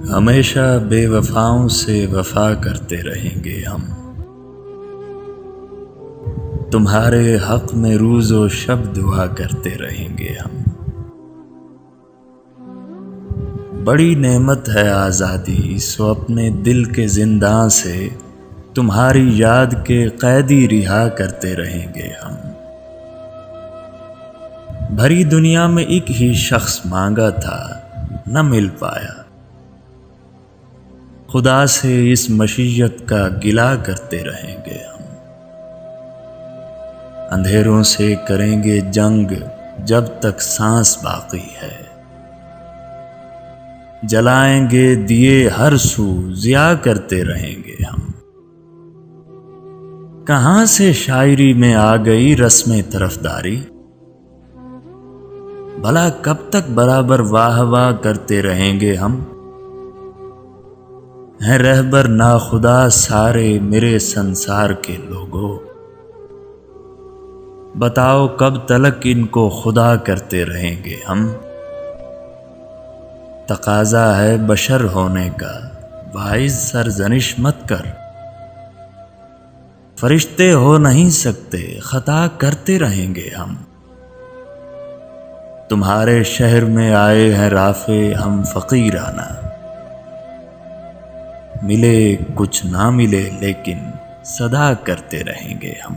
ہمیشہ بے وفاؤں سے وفا کرتے رہیں گے ہم، تمہارے حق میں روز و شب دعا کرتے رہیں گے ہم۔ بڑی نعمت ہے آزادی، سو اپنے دل کے زنداں سے تمہاری یاد کے قیدی رہا کرتے رہیں گے ہم۔ بھری دنیا میں ایک ہی شخص مانگا تھا، نہ مل پایا، خدا سے اس مشیت کا گلہ کرتے رہیں گے ہم۔ اندھیروں سے کریں گے جنگ جب تک سانس باقی ہے، جلائیں گے دیے ہر سو ضیاء کرتے رہیں گے ہم۔ کہاں سے شاعری میں آ گئی رسم طرفداری، بھلا کب تک برابر واہ واہ کرتے رہیں گے ہم۔ ہیں رہبر ناخدا سارے میرے سنسار کے لوگوں، بتاؤ کب تلک ان کو خدا کرتے رہیں گے ہم۔ تقاضا ہے بشر ہونے کا، واعظ سرزنش مت کر، فرشتے ہو نہیں سکتے خطا کرتے رہیں گے ہم۔ تمہارے شہر میں آئے ہیں رافع ہم فقیرانہ، ملے کچھ نہ ملے لیکن صدا کرتے رہیں گے ہم۔